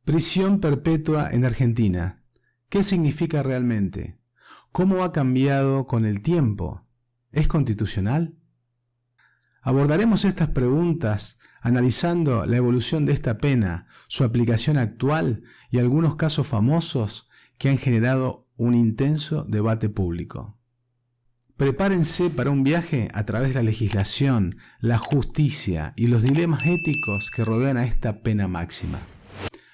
Prisión perpetua en Argentina. ¿Qué significa realmente? ¿Cómo ha cambiado con el tiempo? ¿Es constitucional? Abordaremos estas preguntas analizando la evolución de esta pena, su aplicación actual y algunos casos famosos que han generado un intenso debate público. Prepárense para un viaje a través de la legislación, la justicia y los dilemas éticos que rodean a esta pena máxima.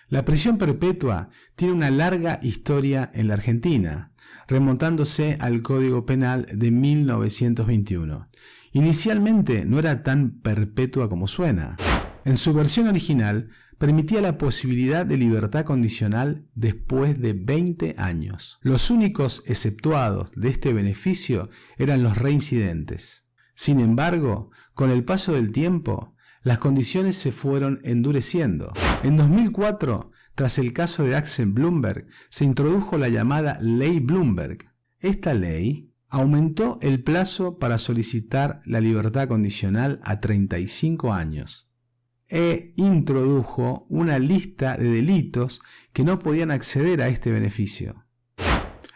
La prisión perpetua tiene una larga historia en la Argentina, remontándose al Código Penal de 1921. Inicialmente no era tan perpetua como suena. En su versión original permitía la posibilidad de libertad condicional después de 20 años. Los únicos exceptuados de este beneficio eran los reincidentes. Sin embargo, con el paso del tiempo, las condiciones se fueron endureciendo. En 2004, tras el caso de Axel Bloomberg, se introdujo la llamada Ley Bloomberg. Esta ley aumentó el plazo para solicitar la libertad condicional a 35 años e introdujo una lista de delitos que no podían acceder a este beneficio.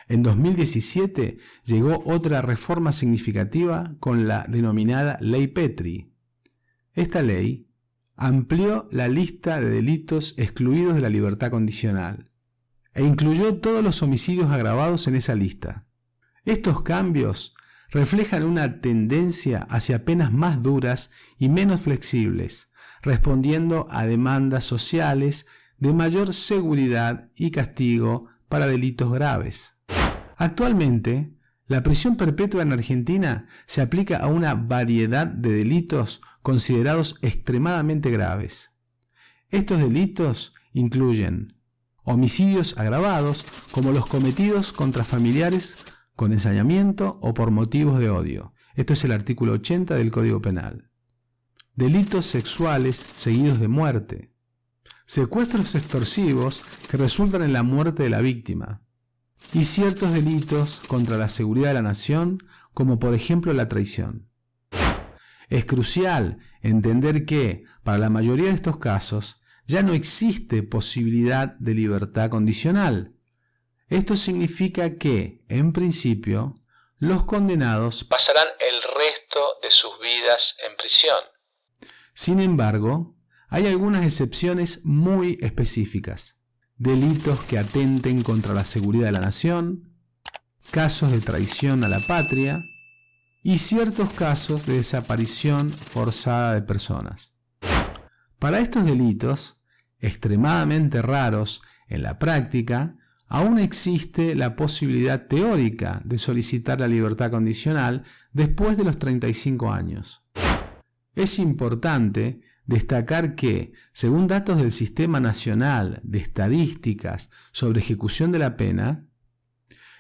En 2017 llegó otra reforma significativa con la denominada Ley Petri. Esta ley amplió la lista de delitos excluidos de la libertad condicional e incluyó todos los homicidios agravados en esa lista. Estos cambios reflejan una tendencia hacia penas más duras y menos flexibles, respondiendo a demandas sociales de mayor seguridad y castigo para delitos graves. Actualmente, la prisión perpetua en Argentina se aplica a una variedad de delitos considerados extremadamente graves. Estos delitos incluyen homicidios agravados como los cometidos contra familiares con ensañamiento o por motivos de odio. Esto es el artículo 80 del Código Penal. Delitos sexuales seguidos de muerte. Secuestros extorsivos que resultan en la muerte de la víctima. Y ciertos delitos contra la seguridad de la nación, como por ejemplo la traición. Es crucial entender que, para la mayoría de estos casos, ya no existe posibilidad de libertad condicional. Esto significa que, en principio, los condenados pasarán el resto de sus vidas en prisión. Sin embargo, hay algunas excepciones muy específicas. Delitos que atenten contra la seguridad de la nación, casos de traición a la patria y ciertos casos de desaparición forzada de personas. Para estos delitos, extremadamente raros en la práctica, aún existe la posibilidad teórica de solicitar la libertad condicional después de los 35 años. Es importante destacar que, según datos del Sistema Nacional de Estadísticas sobre Ejecución de la Pena,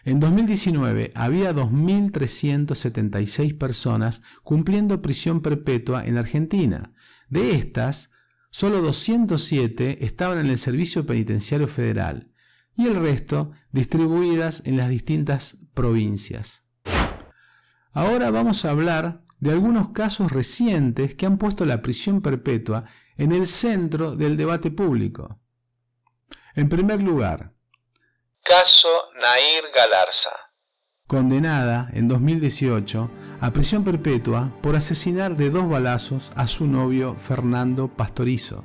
en 2019 había 2.376 personas cumpliendo prisión perpetua en Argentina. De estas, solo 207 estaban en el Servicio Penitenciario Federal y el resto distribuidas en las distintas provincias. Ahora vamos a hablar de algunos casos recientes que han puesto la prisión perpetua en el centro del debate público. En primer lugar, caso Nair Galarza, condenada en 2018 a prisión perpetua por asesinar de 2 balazos a su novio Fernando Pastorizo.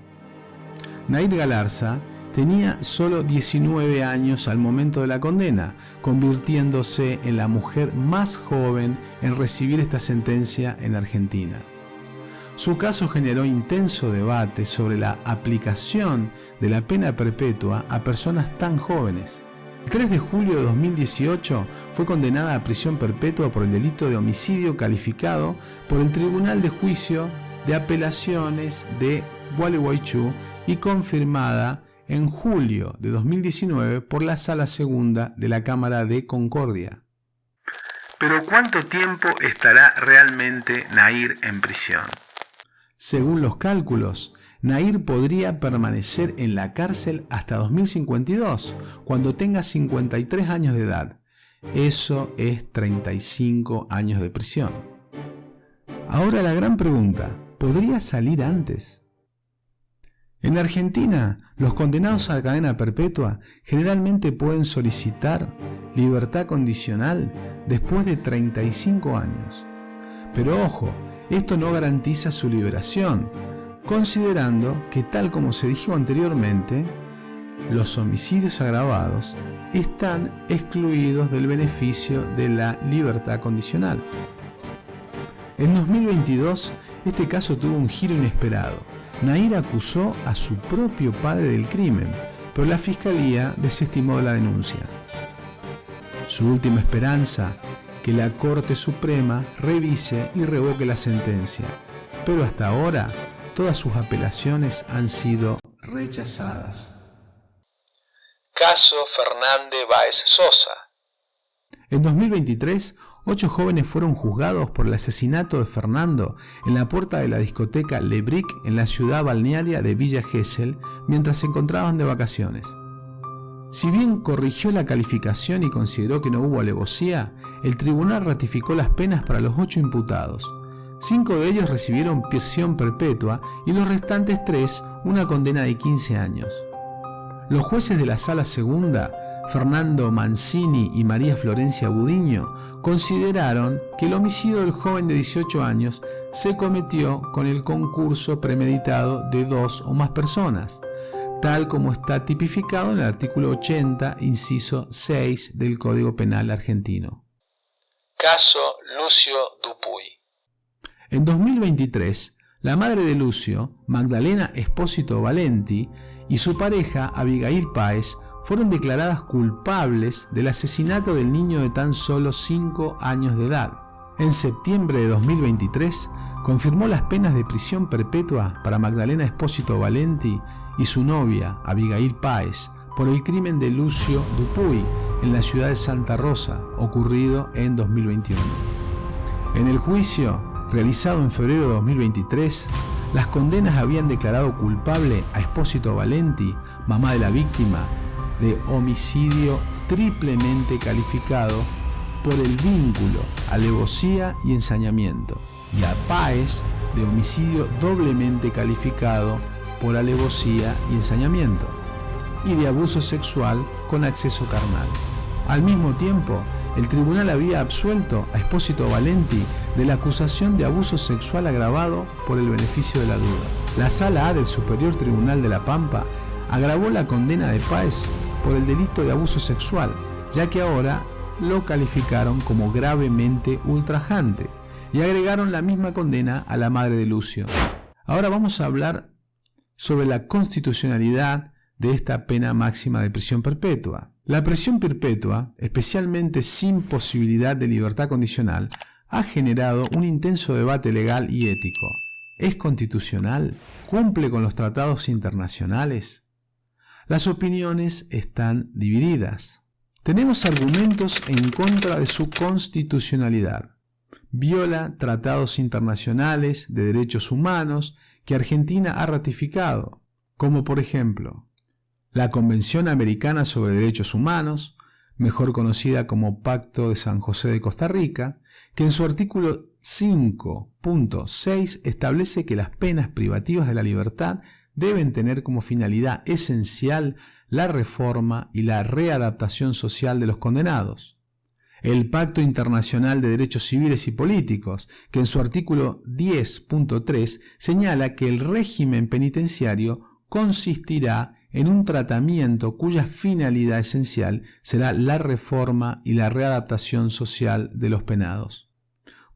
Nair Galarza tenía solo 19 años al momento de la condena, convirtiéndose en la mujer más joven en recibir esta sentencia en Argentina. Su caso generó intenso debate sobre la aplicación de la pena perpetua a personas tan jóvenes. El 3 de julio de 2018 fue condenada a prisión perpetua por el delito de homicidio calificado por el Tribunal de Juicio de Apelaciones de Gualeguaychú y confirmada en julio de 2019 por la Sala Segunda de la Cámara de Concordia. Pero ¿cuánto tiempo estará realmente Nair en prisión? Según los cálculos, Nair podría permanecer en la cárcel hasta 2052, cuando tenga 53 años de edad. Eso es 35 años de prisión. Ahora la gran pregunta, ¿podría salir antes? En Argentina, los condenados a cadena perpetua generalmente pueden solicitar libertad condicional después de 35 años. Pero ojo, esto no garantiza su liberación, considerando que, tal como se dijo anteriormente, los homicidios agravados están excluidos del beneficio de la libertad condicional. En 2022, este caso tuvo un giro inesperado. Nahir acusó a su propio padre del crimen, pero la fiscalía desestimó la denuncia. Su última esperanza, que la Corte Suprema revise y revoque la sentencia, pero hasta ahora todas sus apelaciones han sido rechazadas. Caso Fernández Báez Sosa. En 2023, 8 jóvenes fueron juzgados por el asesinato de Fernando en la puerta de la discoteca Le Brick en la ciudad balnearia de Villa Gesell mientras se encontraban de vacaciones. Si bien corrigió la calificación y consideró que no hubo alevosía, el tribunal ratificó las penas para los 8 imputados. 5 de ellos recibieron prisión perpetua y los restantes 3 una condena de 15 años. Los jueces de la Sala Segunda, Fernando Mancini y María Florencia Budiño, consideraron que el homicidio del joven de 18 años se cometió con el concurso premeditado de 2 o más personas, tal como está tipificado en el artículo 80, inciso 6 del Código Penal argentino. Caso Lucio Dupuy. En 2023, la madre de Lucio, Magdalena Espósito Valenti, y su pareja, Abigail Páez, fueron declaradas culpables del asesinato del niño de tan solo 5 años de edad. En septiembre de 2023, confirmó las penas de prisión perpetua para Magdalena Espósito Valenti y su novia, Abigail Páez, por el crimen de Lucio Dupuy en la ciudad de Santa Rosa, ocurrido en 2021. En el juicio, realizado en febrero de 2023, las condenas habían declarado culpable a Espósito Valenti, mamá de la víctima, de homicidio triplemente calificado por el vínculo, alevosía y ensañamiento, y a Páez de homicidio doblemente calificado por alevosía y ensañamiento, y de abuso sexual con acceso carnal. Al mismo tiempo, el tribunal había absuelto a Espósito Valenti de la acusación de abuso sexual agravado por el beneficio de la duda. La Sala A del Superior Tribunal de La Pampa agravó la condena de Páez por el delito de abuso sexual, ya que ahora lo calificaron como gravemente ultrajante y agregaron la misma condena a la madre de Lucio. Ahora vamos a hablar sobre la constitucionalidad de esta pena máxima de prisión perpetua. La prisión perpetua, especialmente sin posibilidad de libertad condicional, ha generado un intenso debate legal y ético. ¿Es constitucional? ¿Cumple con los tratados internacionales? Las opiniones están divididas. Tenemos argumentos en contra de su constitucionalidad. Viola tratados internacionales de derechos humanos que Argentina ha ratificado, como por ejemplo la Convención Americana sobre Derechos Humanos, mejor conocida como Pacto de San José de Costa Rica, que en su artículo 5.6 establece que las penas privativas de la libertad deben tener como finalidad esencial la reforma y la readaptación social de los condenados. El Pacto Internacional de Derechos Civiles y Políticos, que en su artículo 10.3 señala que el régimen penitenciario consistirá en un tratamiento cuya finalidad esencial será la reforma y la readaptación social de los penados.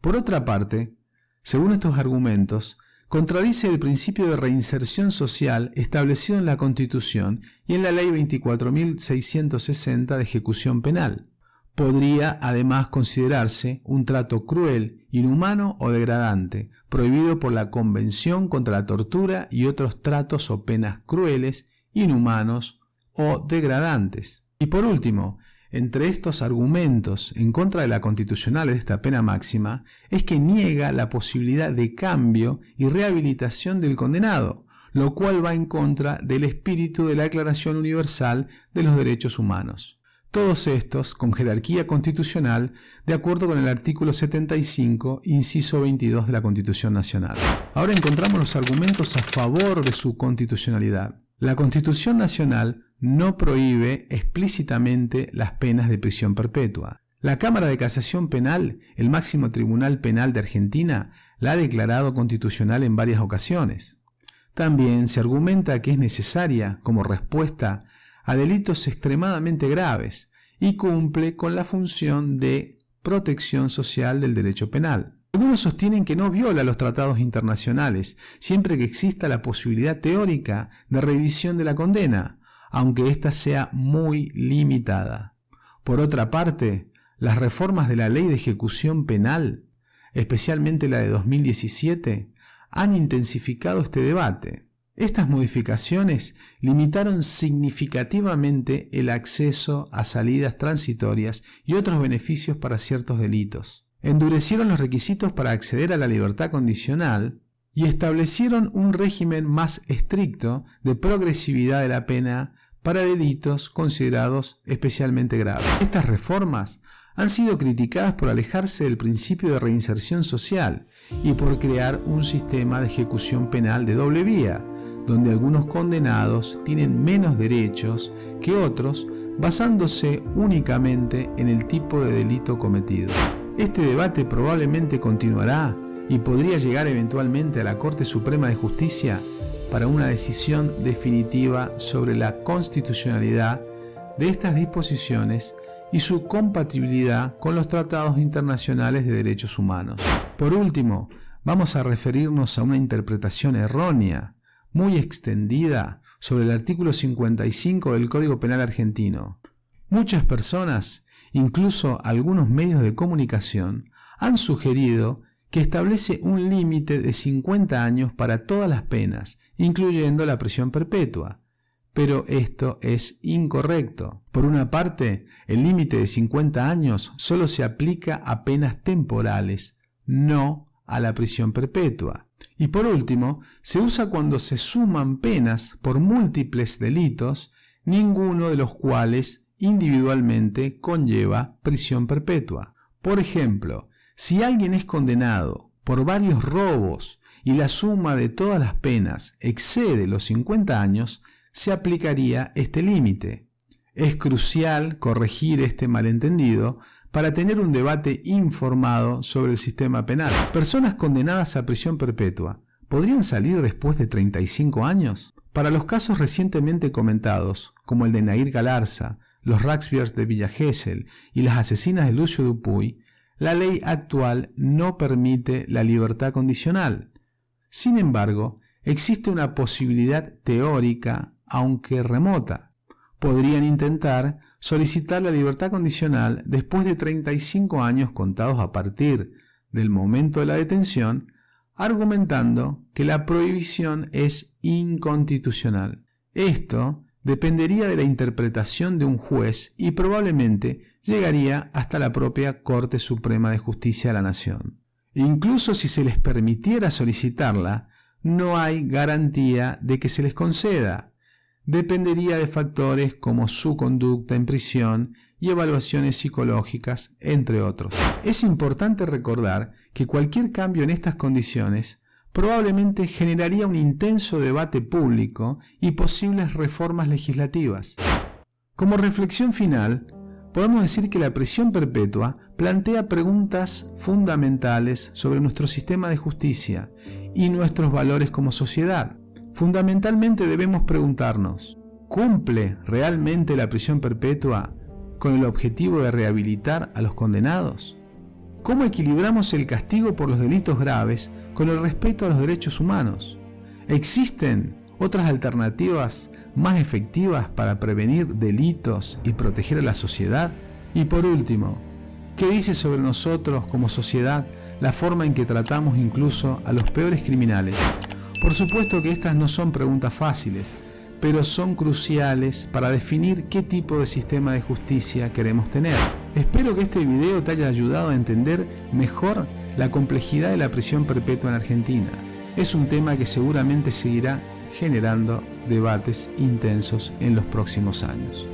Por otra parte, según estos argumentos, contradice el principio de reinserción social establecido en la Constitución y en la Ley 24.660 de ejecución penal. Podría además considerarse un trato cruel, inhumano o degradante, prohibido por la Convención contra la Tortura y otros tratos o penas crueles, inhumanos o degradantes. Y por último, entre estos argumentos en contra de la constitucional de esta pena máxima, es que niega la posibilidad de cambio y rehabilitación del condenado, lo cual va en contra del espíritu de la Declaración Universal de los Derechos Humanos. Todos estos con jerarquía constitucional de acuerdo con el artículo 75, inciso 22 de la Constitución Nacional. Ahora encontramos los argumentos a favor de su constitucionalidad. La Constitución Nacional no prohíbe explícitamente las penas de prisión perpetua. La Cámara de Casación Penal, el máximo tribunal penal de Argentina, la ha declarado constitucional en varias ocasiones. También se argumenta que es necesaria como respuesta a delitos extremadamente graves y cumple con la función de protección social del derecho penal. Algunos sostienen que no viola los tratados internacionales, siempre que exista la posibilidad teórica de revisión de la condena, aunque ésta sea muy limitada. Por otra parte, las reformas de la Ley de Ejecución Penal, especialmente la de 2017, han intensificado este debate. Estas modificaciones limitaron significativamente el acceso a salidas transitorias y otros beneficios para ciertos delitos. Endurecieron los requisitos para acceder a la libertad condicional y establecieron un régimen más estricto de progresividad de la pena para delitos considerados especialmente graves. Estas reformas han sido criticadas por alejarse del principio de reinserción social y por crear un sistema de ejecución penal de doble vía, donde algunos condenados tienen menos derechos que otros basándose únicamente en el tipo de delito cometido. Este debate probablemente continuará y podría llegar eventualmente a la Corte Suprema de Justicia para una decisión definitiva sobre la constitucionalidad de estas disposiciones y su compatibilidad con los tratados internacionales de derechos humanos. Por último, vamos a referirnos a una interpretación errónea muy extendida sobre el artículo 55 del Código Penal argentino. Muchas personas, incluso algunos medios de comunicación, han sugerido que establece un límite de 50 años para todas las penas, incluyendo la prisión perpetua. Pero esto es incorrecto. Por una parte, el límite de 50 años solo se aplica a penas temporales, no a la prisión perpetua. Y por último, se usa cuando se suman penas por múltiples delitos, ninguno de los cuales individualmente conlleva prisión perpetua. Por ejemplo, si alguien es condenado por varios robos y la suma de todas las penas excede los 50 años, se aplicaría este límite. Es crucial corregir este malentendido para tener un debate informado sobre el sistema penal. Personas condenadas a prisión perpetua, ¿podrían salir después de 35 años? Para los casos recientemente comentados, como el de Nahir Galarza, los Raxbiers de Villa Gesell y las asesinas de Lucio Dupuy, la ley actual no permite la libertad condicional. Sin embargo, existe una posibilidad teórica, aunque remota. Podrían intentar solicitar la libertad condicional después de 35 años contados a partir del momento de la detención, argumentando que la prohibición es inconstitucional. Esto dependería de la interpretación de un juez y probablemente llegaría hasta la propia Corte Suprema de Justicia de la Nación. Incluso si se les permitiera solicitarla, no hay garantía de que se les conceda. Dependería de factores como su conducta en prisión y evaluaciones psicológicas, entre otros. Es importante recordar que cualquier cambio en estas condiciones probablemente generaría un intenso debate público y posibles reformas legislativas. Como reflexión final, podemos decir que la prisión perpetua plantea preguntas fundamentales sobre nuestro sistema de justicia y nuestros valores como sociedad. Fundamentalmente debemos preguntarnos, ¿cumple realmente la prisión perpetua con el objetivo de rehabilitar a los condenados? ¿Cómo equilibramos el castigo por los delitos graves con el respeto a los derechos humanos? ¿Existen otras alternativas más efectivas para prevenir delitos y proteger a la sociedad? Y por último, ¿qué dice sobre nosotros como sociedad la forma en que tratamos incluso a los peores criminales? Por supuesto que estas no son preguntas fáciles, pero son cruciales para definir qué tipo de sistema de justicia queremos tener. Espero que este video te haya ayudado a entender mejor la complejidad de la prisión perpetua en Argentina. Es un tema que seguramente seguirá generando debates intensos en los próximos años.